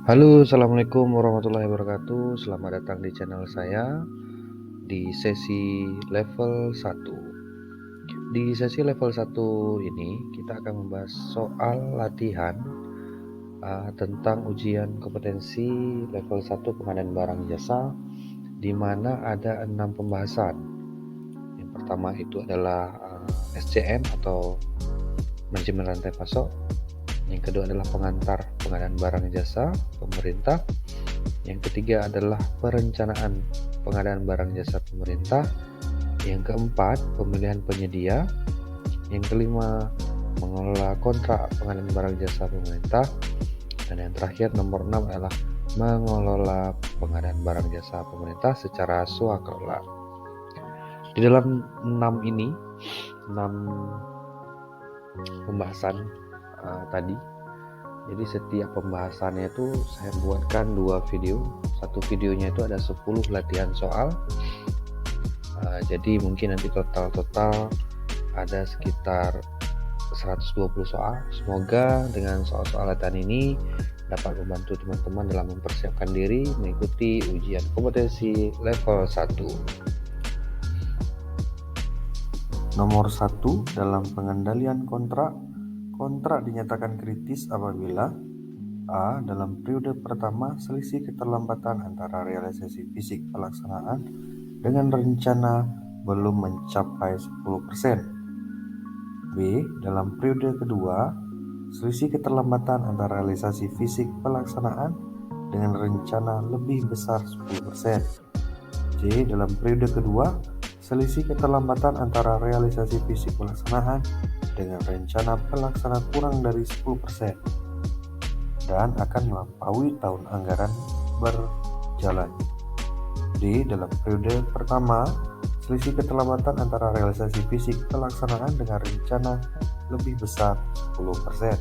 Halo, assalamualaikum warahmatullahi wabarakatuh. Selamat datang di channel saya di sesi level 1. Di sesi level 1 ini kita akan membahas soal latihan tentang ujian kompetensi level 1 pengadaan barang jasa, di mana ada 6 pembahasan. Yang pertama itu adalah SCM atau manajemen rantai pasok. Yang kedua adalah pengantar pengadaan barang jasa pemerintah. Yang ketiga adalah perencanaan pengadaan barang jasa pemerintah. Yang keempat, pemilihan penyedia. Yang kelima, mengelola kontrak pengadaan barang jasa pemerintah. Dan yang terakhir, nomor 6 adalah mengelola pengadaan barang jasa pemerintah secara swakelola. Di dalam 6 pembahasan tadi, jadi setiap pembahasannya itu saya buatkan 2 video. Satu videonya itu ada 10 latihan soal. Jadi mungkin nanti total ada sekitar 120 soal. Semoga dengan soal-soal latihan ini dapat membantu teman-teman dalam mempersiapkan diri mengikuti ujian kompetensi level 1. Nomor 1, dalam pengendalian kontrak dinyatakan kritis apabila A. Dalam periode pertama, selisih keterlambatan antara realisasi fisik pelaksanaan dengan rencana belum mencapai 10%. B. Dalam periode kedua, selisih keterlambatan antara realisasi fisik pelaksanaan dengan rencana lebih besar 10%. C. Dalam periode kedua, selisih keterlambatan antara realisasi fisik pelaksanaan dengan rencana pelaksana kurang dari 10% dan akan melampaui tahun anggaran berjalan. D. Dalam periode pertama, selisih keterlambatan antara realisasi fisik pelaksanaan dengan rencana lebih besar 10%.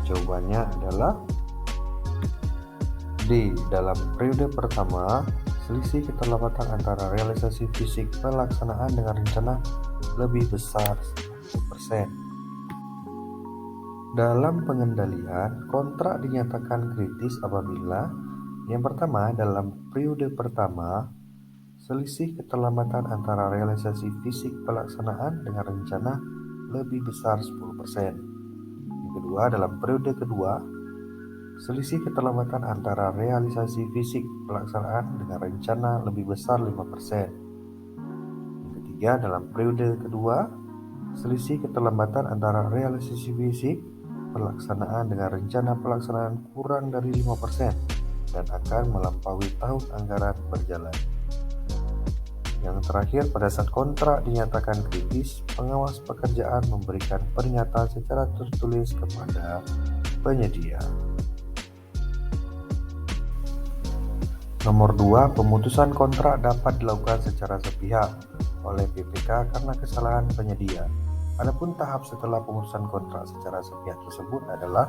Jawabannya adalah D. Dalam periode pertama, selisih keterlambatan antara realisasi fisik pelaksanaan dengan rencana lebih besar 10%. Dalam pengendalian, kontrak dinyatakan kritis apabila yang pertama, dalam periode pertama, selisih keterlambatan antara realisasi fisik pelaksanaan dengan rencana lebih besar 10%. Yang kedua, dalam periode kedua, selisih keterlambatan antara realisasi fisik pelaksanaan dengan rencana lebih besar 5%. Yang ketiga, dalam periode kedua, selisih keterlambatan antara realisasi fisik pelaksanaan dengan rencana pelaksanaan kurang dari 5% dan akan melampaui tahun anggaran berjalan. Yang terakhir, pada saat kontrak dinyatakan kritis, pengawas pekerjaan memberikan pernyataan secara tertulis kepada penyedia. Nomor 2, pemutusan kontrak dapat dilakukan secara sepihak oleh PPK karena kesalahan penyedia. Adapun tahap setelah pemutusan kontrak secara sepihak tersebut adalah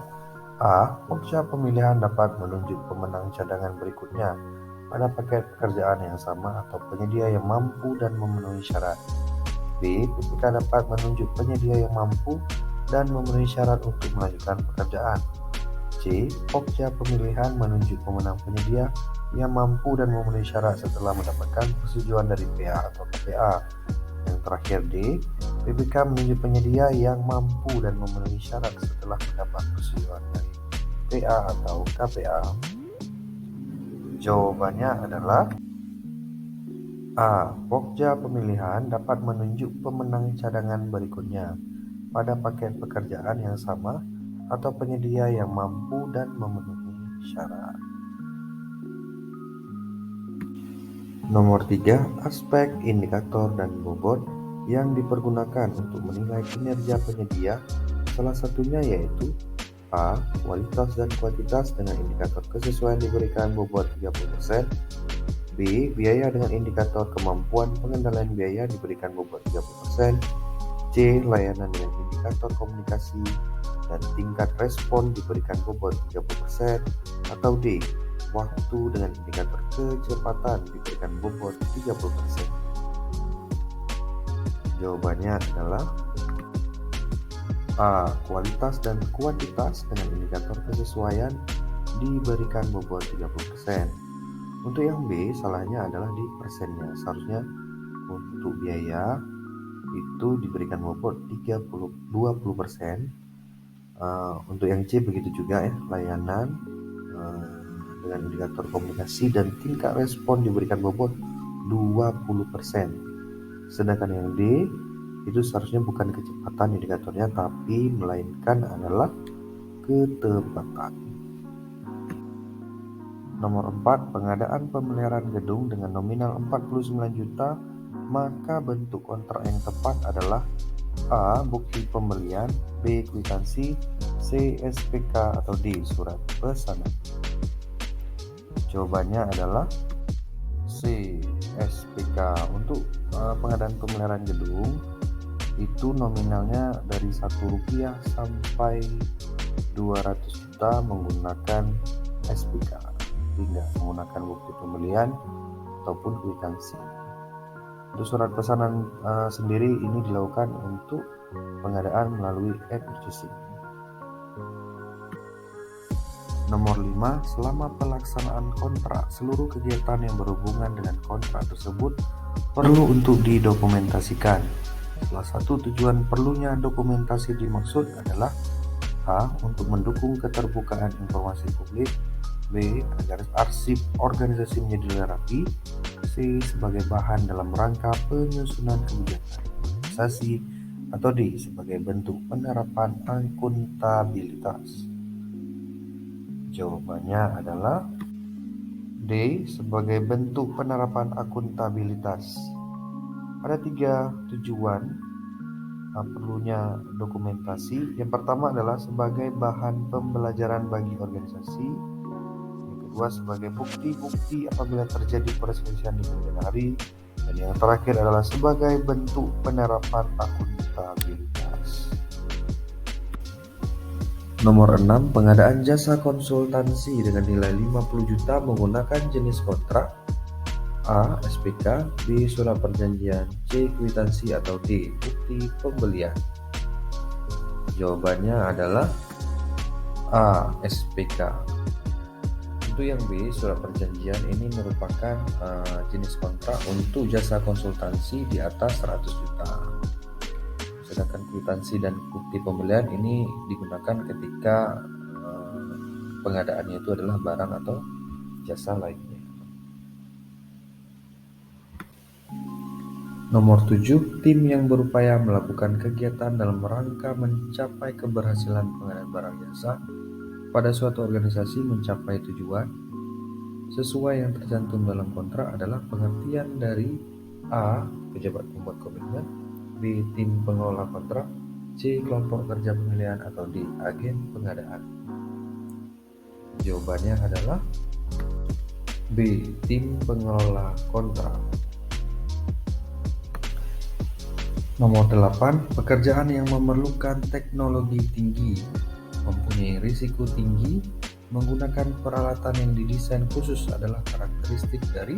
A. Pokja pemilihan dapat menunjuk pemenang cadangan berikutnya pada paket pekerjaan yang sama atau penyedia yang mampu dan memenuhi syarat. B. PPK dapat menunjuk penyedia yang mampu dan memenuhi syarat untuk melanjutkan pekerjaan. C. Pokja pemilihan menunjuk pemenang penyedia yang mampu dan memenuhi syarat setelah mendapatkan persetujuan dari PA atau KPA. Yang terakhir D. PPK menunjuk penyedia yang mampu dan memenuhi syarat setelah mendapat persetujuan dari PA atau KPA. Jawabannya adalah A. Pokja pemilihan dapat menunjuk pemenang cadangan berikutnya pada paket pekerjaan yang sama atau penyedia yang mampu dan memenuhi syarat. Nomor 3, aspek, indikator, dan bobot yang dipergunakan untuk menilai kinerja penyedia. Salah satunya yaitu A. Kualitas dan kuantitas dengan indikator kesesuaian diberikan bobot 30%. B. Biaya dengan indikator kemampuan pengendalian biaya diberikan bobot 30%. C. Layanan dengan indikator komunikasi dan tingkat respon diberikan bobot 30%. Atau D. Waktu dengan indikator kecepatan diberikan bobot 30%. Jawabannya adalah A. Kualitas dan kuantitas dengan indikator kesesuaian diberikan bobot 30%. Untuk yang B, salahnya adalah di persennya. Seharusnya untuk biaya itu diberikan bobot 20%. Untuk yang C begitu juga ya, layanan dengan indikator komunikasi dan tingkat respon diberikan bobot 20%. Sedangkan yang D itu seharusnya bukan kecepatan indikatornya, tapi melainkan adalah ketepatan. Nomor 4, pengadaan pemeliharaan gedung dengan nominal 49 juta, maka bentuk kontrak yang tepat adalah A. Bukti pembelian, B. kwitansi, C. SPK, atau D. surat pesanan. Jawabannya adalah C. SPK. Untuk pengadaan pemeliharaan gedung itu nominalnya dari Rp1 sampai 200 juta menggunakan SPK, tidak menggunakan bukti pembelian ataupun kwitansi. Untuk surat pesanan sendiri ini dilakukan untuk pengadaan melalui e-purchasing. Nomor 5, selama pelaksanaan kontrak, seluruh kegiatan yang berhubungan dengan kontrak tersebut perlu untuk didokumentasikan. Salah satu tujuan perlunya dokumentasi dimaksud adalah A. Untuk mendukung keterbukaan informasi publik, B. Agar arsip organisasi menjadi rapi, C. Sebagai bahan dalam rangka penyusunan kebijakan organisasi, atau D. Sebagai bentuk penerapan akuntabilitas. Jawabannya adalah D. Sebagai bentuk penerapan akuntabilitas. Ada 3 tujuan perlunya dokumentasi. Yang pertama adalah sebagai bahan pembelajaran bagi organisasi. Yang kedua sebagai bukti-bukti apabila terjadi perselisihan di kemudian hari. Dan yang terakhir adalah sebagai bentuk penerapan akuntabilitas. Nomor 6, pengadaan jasa konsultansi dengan nilai 50 juta menggunakan jenis kontrak A. SPK, B. surat perjanjian, C. kwitansi, atau D. bukti pembelian. Jawabannya adalah A. SPK. Untuk yang B, surat perjanjian, ini merupakan jenis kontrak untuk jasa konsultansi di atas 100 juta. Sedangkan kwitansi dan bukti pembelian ini digunakan ketika pengadaannya itu adalah barang atau jasa lainnya. Nomor 7, tim yang berupaya melakukan kegiatan dalam rangka mencapai keberhasilan pengadaan barang jasa pada suatu organisasi mencapai tujuan sesuai yang tercantum dalam kontrak adalah pengertian dari A. pejabat pembuat komitmen, B. tim pengelola kontrak, C. kelompok kerja pemilihan, atau D. agen pengadaan. Jawabannya adalah B. tim pengelola kontrak. Nomor 8, pekerjaan yang memerlukan teknologi tinggi, mempunyai risiko tinggi, menggunakan peralatan yang didesain khusus adalah karakteristik dari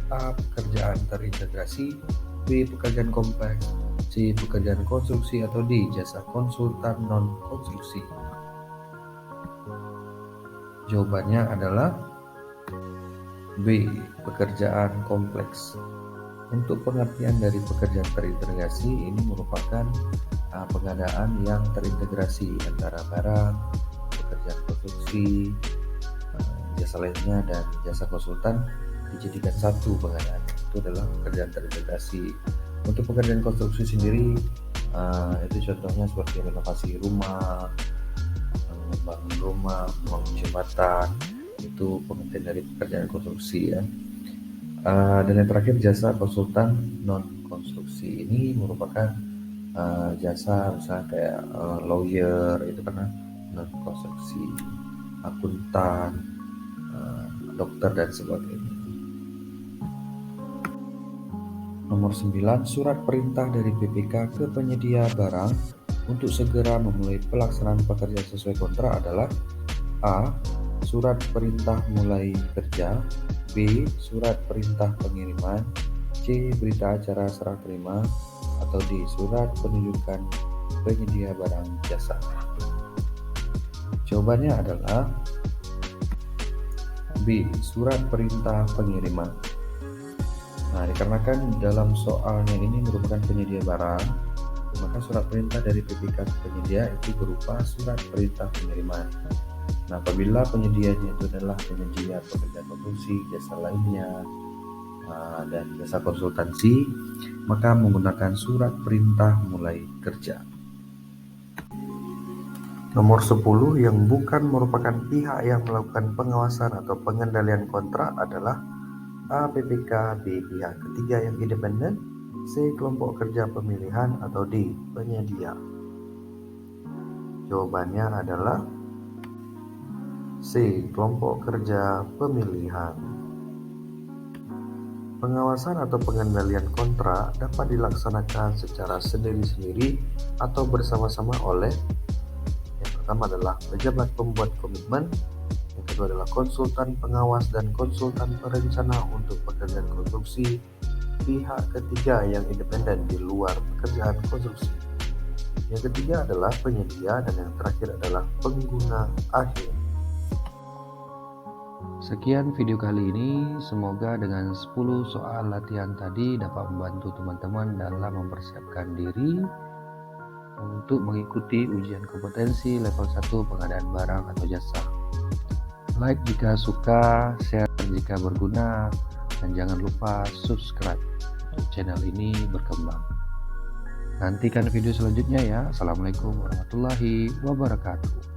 A. pekerjaan terintegrasi, B. pekerjaan kompleks, C. pekerjaan konstruksi, atau D. jasa konsultan non-konstruksi. Jawabannya adalah B. pekerjaan kompleks. Untuk pengertian dari pekerjaan terintegrasi ini merupakan pengadaan yang terintegrasi antara barang, pekerjaan konstruksi, jasa lainnya, dan jasa konsultan dijadikan satu pengadaan. Itu adalah pekerjaan terintegrasi. Untuk pekerjaan konstruksi sendiri itu contohnya seperti renovasi rumah, membangun rumah, membangun jembatan, itu pengertian dari pekerjaan konstruksi ya. Dan yang terakhir jasa konsultan non-konstruksi ini merupakan jasa misalnya kayak lawyer, itu karena non-konstruksi, akuntan, dokter, dan sebagainya. Nomor 9, surat perintah dari BPK ke penyedia barang untuk segera memulai pelaksanaan pekerjaan sesuai kontrak adalah A. surat perintah mulai kerja, B. surat perintah pengiriman, C. berita acara serah terima, atau D. surat penunjukan penyedia barang jasa. Jawabannya adalah B. Surat perintah pengiriman. Nah, dikarenakan dalam soalnya ini merupakan penyedia barang, maka surat perintah dari PPK penyedia itu berupa surat perintah pengiriman. Nah, apabila penyedianya itu adalah penyedia pekerjaan konstruksi, jasa lainnya, dan jasa konsultansi, maka menggunakan surat perintah mulai kerja. Nomor 10 yang bukan merupakan pihak yang melakukan pengawasan atau pengendalian kontrak adalah A. PPK, B. Pihak ketiga yang independen, C. Kelompok kerja pemilihan, atau D. Penyedia. Jawabannya adalah C. Kelompok kerja pemilihan. Pengawasan atau pengendalian kontrak dapat dilaksanakan secara sendiri-sendiri atau bersama-sama oleh yang pertama adalah pejabat pembuat komitmen, yang kedua adalah konsultan pengawas dan konsultan perencana untuk pekerjaan konstruksi, pihak ketiga yang independen di luar pekerjaan konstruksi, yang ketiga adalah penyedia, dan yang terakhir adalah pengguna akhir. Sekian video kali ini, semoga dengan 10 soal latihan tadi dapat membantu teman-teman dalam mempersiapkan diri untuk mengikuti ujian kompetensi level 1 pengadaan barang atau jasa. Like jika suka, share jika berguna, dan jangan lupa subscribe untuk channel ini berkembang. Nantikan video selanjutnya ya. Assalamualaikum warahmatullahi wabarakatuh.